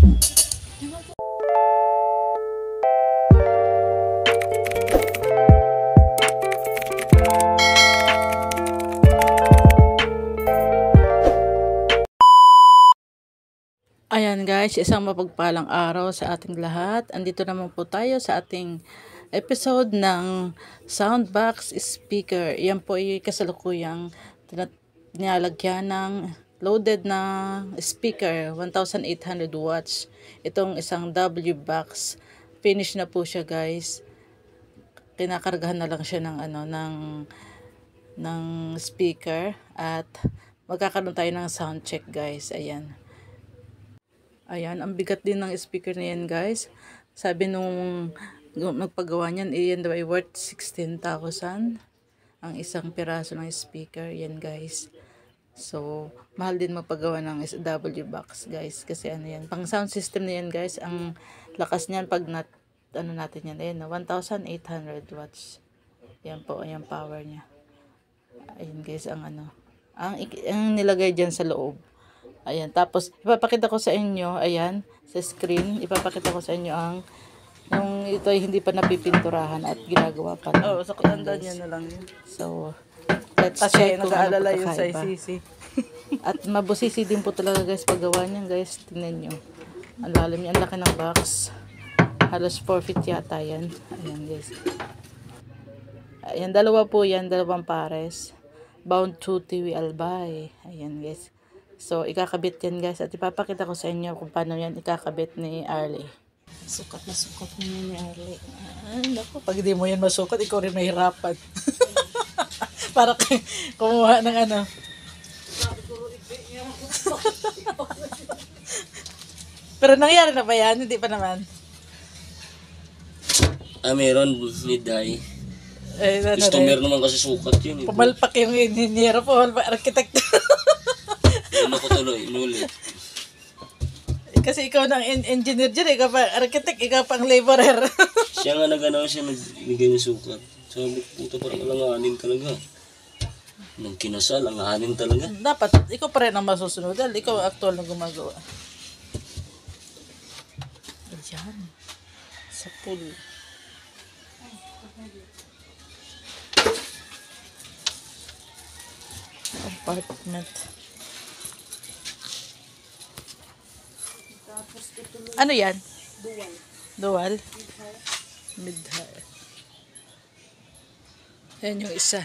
Ayan guys, isang mapagpalang araw sa ating lahat. Andito naman po tayo sa ating episode ng Soundbox Speaker. Yan po ay kasalukuyang nilalagyan ng loaded na speaker, 1,800 watts. Itong isang W-Box. Finish na po siya guys. Kinakargahan na lang siya ng ng speaker at magkakaroon tayo ng sound check guys. Ayan, ang bigat din ng speaker na yan guys. Sabi nung nagpagawa niyan, yan daw ay worth 16,000 ang isang piraso ng speaker. Yan guys. So, mahal din magpagawa ng SW-Box guys. Kasi ano yan, pang sound system na yan guys. Ang lakas niyan pag natin yan. Ayan, 1,800 watts. Yan po, ayan power niya. Ayan guys, ang nilagay dyan sa loob. Ayan, tapos ipapakita ko sa inyo, ayan, sa screen, ipapakita ko sa inyo yung ito ay hindi pa napipinturahan at ginagawa pa lang. Oo, sa katandaan niya na lang yun. So, let's Kasi check kung nag-aalala ano yun sa pagkakaiba. ICC. At mabusisi din po talaga guys paggawa niyan guys. Tingnan nyo. Ang lalim niya, ang laki ng box. Halos 4 feet yata yan. Ayan guys. Ayan, dalawa po yan, dalawang pares. Bound to TV Albay. Ayan guys. So, ikakabit yan guys. At ipapakita ko sa inyo kung paano yan ikakabit ni Arlie. Sukat na sukat na yun ni Arlie. Ay, naku, pag di mo yan masukat, ikaw rin mahirapan. Para kumuha ng ano. Pero nangyari na ba yan? Hindi pa naman. Meron, mid-high. Customer naman kasi sukat yun. Pumalpak yung engineer, pumalpak architect. Ano ko tuloy, inulit. Kasi ikaw ng engineer dyan, ikaw pa architect, ikaw pang laborer. Siya nga siya nagbigay ng sukat. Sabi ko, puta parang alanganin talaga. Nang kinasal, alanganin talaga. Dapat, ikaw pa rin ang masusunod dahil ikaw ang actual na gumagawa. Ayan. Sa pool. Apartment. Ano yan? Dual. Mid-high. Yan yung isa.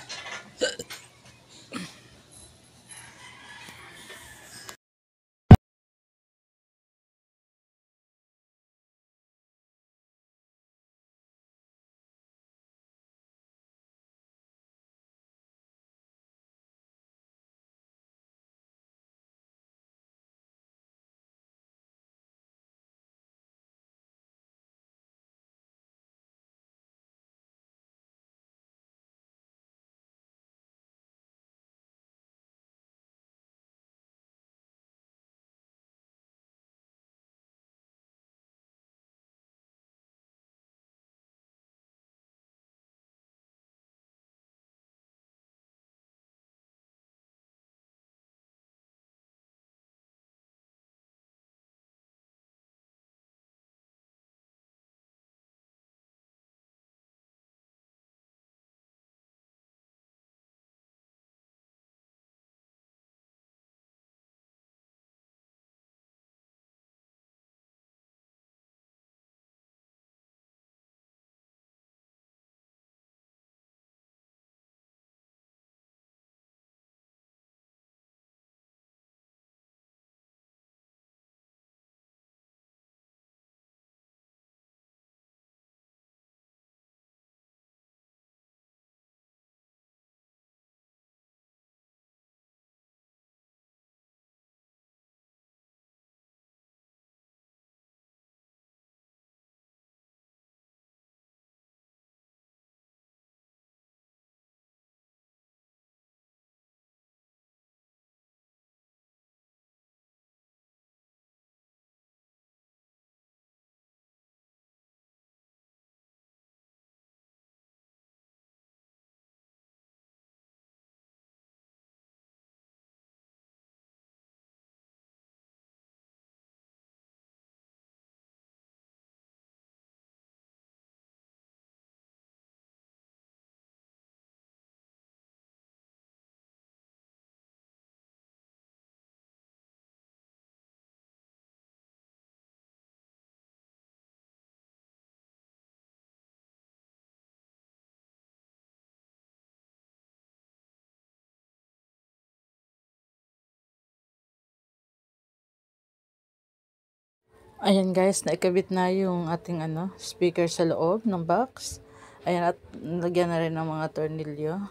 Ayan guys, naikabit na yung ating speaker sa loob ng box. Ayan, at lagyan na rin ng mga tornilyo.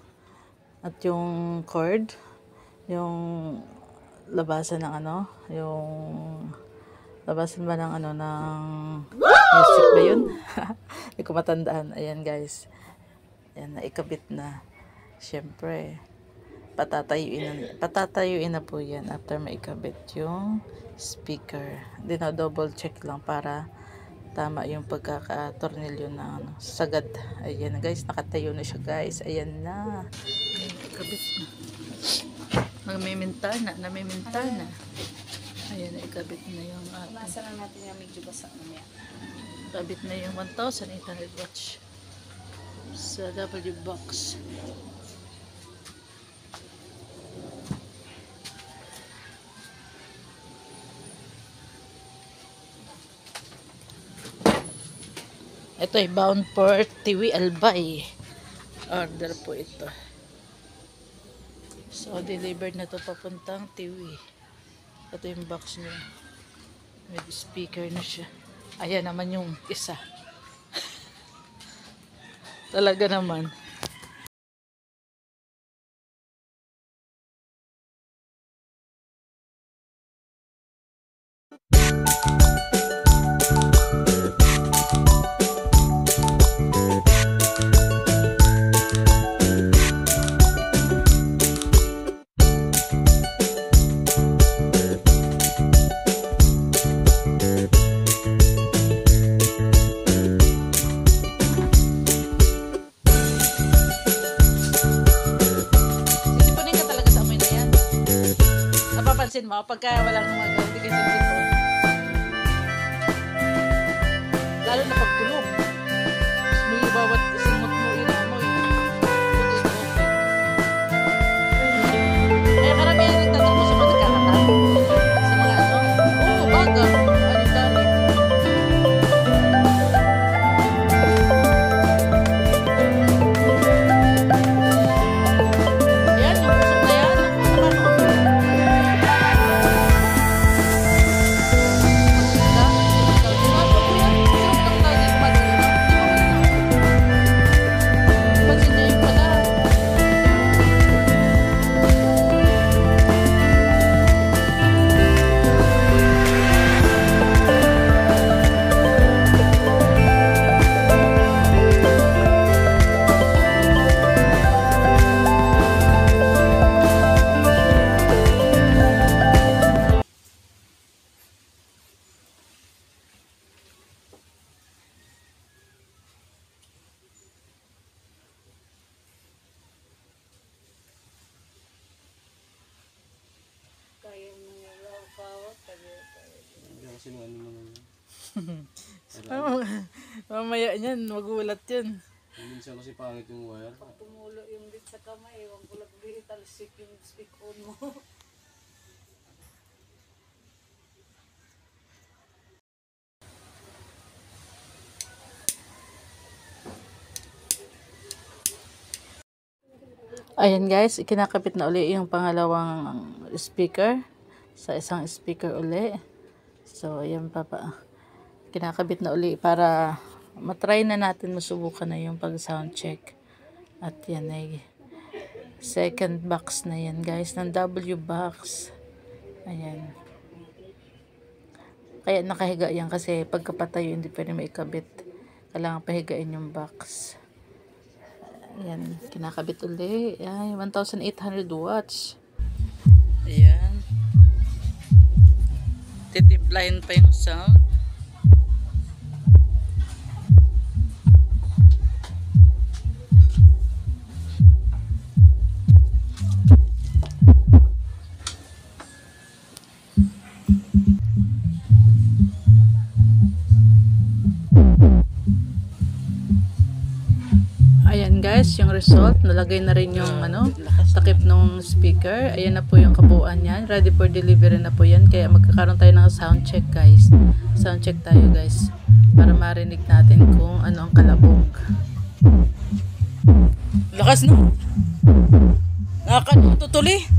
At yung cord, yung labasan ng yung labasan ba ng ng music ba yun? Hindi ko matandaan. Ayan guys. Ayan, naikabit na. Siyempre, patatayuin na po yan after maikabit yung speaker. Double check lang para tama yung pagkakatornilyo na sagad. Ayan guys, nakatayo na siya guys. Ayan na. Ayan, ikabit na. Namiminta na. Ayan, ikabit na yung Nasa lang natin yung medyo basa mamaya. ikabit na yung 1,800 watts sa W box. Ito ay bound for Tiwi Albay. Order po ito. So, delivered na to papuntang Tiwi. Ito yung box niya. May speaker na siya. Ayan naman yung isa. Talaga naman. Napapansin mo, pagka walang gumagawa, hindi kasi dito. Lalo na pagkulog. May bawat singot mo, inamoy. Kaya karamihan nagtatanong mo sa mga nagkakata. Sa mga baga. Dami. Yan, yung usok na yan. Mamaya niyan, magulat yan. Minsan kasi pangit yung wire. Pag tumulo yung dit sa kamay, huwag ko lang talsik yung speak on mo. Ayan guys, ikinakabit na uli yung pangalawang speaker sa isang speaker uli. So, ayan kinakabit na uli para matry na natin, masubukan na yung pag sound check. At yan ay second box na yan guys, ng W box. Ayan. Kaya nakahiga yan kasi pagkapatayo hindi pwede maikabit. Kailangan pahigain yung box. Ayan, kinakabit uli. Ay, 1,800 watts. Ayan. Titiplahin pa yung sound. Ayan guys, yung result, nalagay na rin yung takip ng speaker. Ayan na po yung kabuuan niyan. Ready for delivery na po yan. Kaya magkakaroon tayo ng sound check guys. Sound check tayo guys. Para marinig natin kung ano ang kalabog. Lakas no? Nakakatutuli.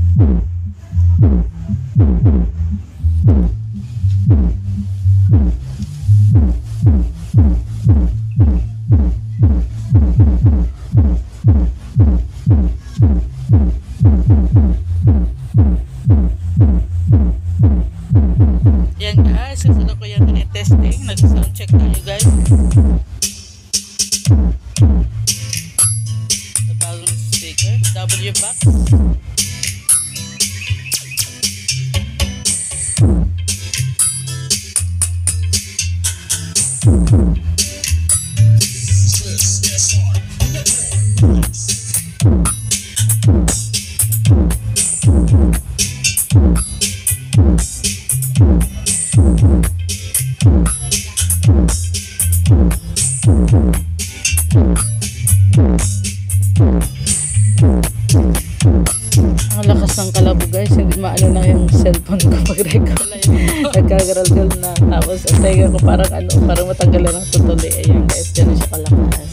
lakas ng kalabo guys, hindi maano na yung cellphone ko pag-record. Nagkagaral-gal na. Tapos ang tenga ko parang matanggalan ng tutuli. Ayan guys, ganun siya kalakas.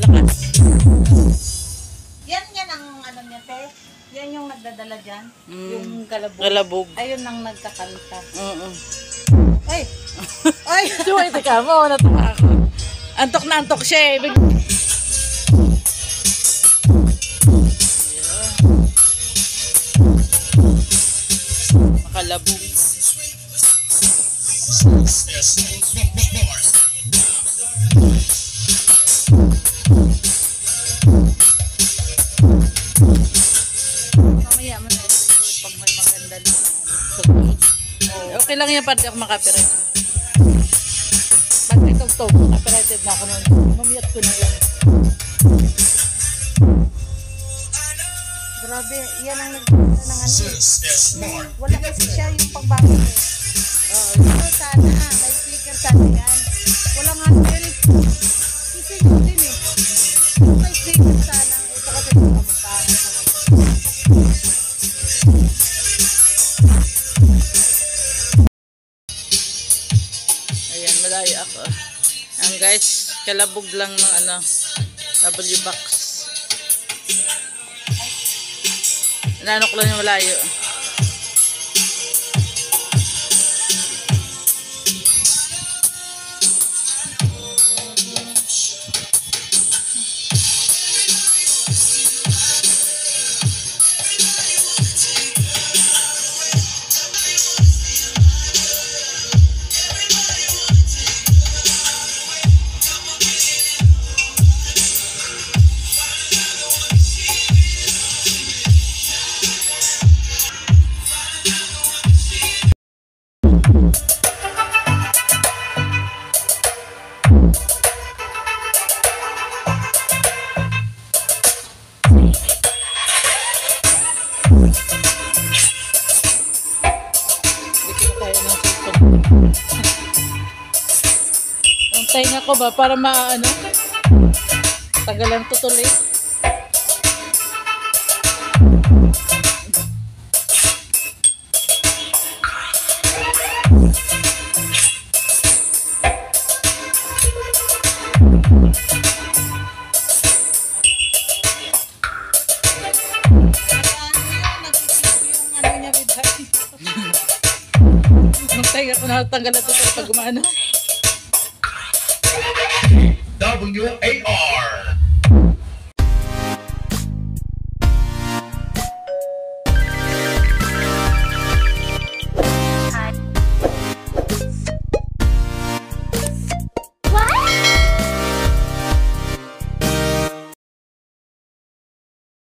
Lakas. Yan ang ano niya, te. Yan yung nagdadala dyan. Yung kalabog. Kalabog. Ayun ang nagkakanta. Oo. Ay! Ay! Joy, teka mo, natuwa ako. Antok na antok siya eh. Makalabog. Mamaya mo na record pag may maganda din. Okay lang yan, pati ako makapirate. Pag ito, makapirated na ako nun. Mamiyat ko na yan. Grabe, yan ang nagdadala ng ano. Wala kasi siya yung pagbago. Ito sana, may speaker sana yan. Wala nga siya rin. Sisingin din eh. May speaker sana. Ito kasi kamutahan sa Ayan, malayo ako. Ang guys, kalabog lang ng W-box. Nanok lang yung malayo. Ang tainga ko ba para tagalan tutuloy. Ang tainga ko natanggalan tutuloy pag gumano. WAR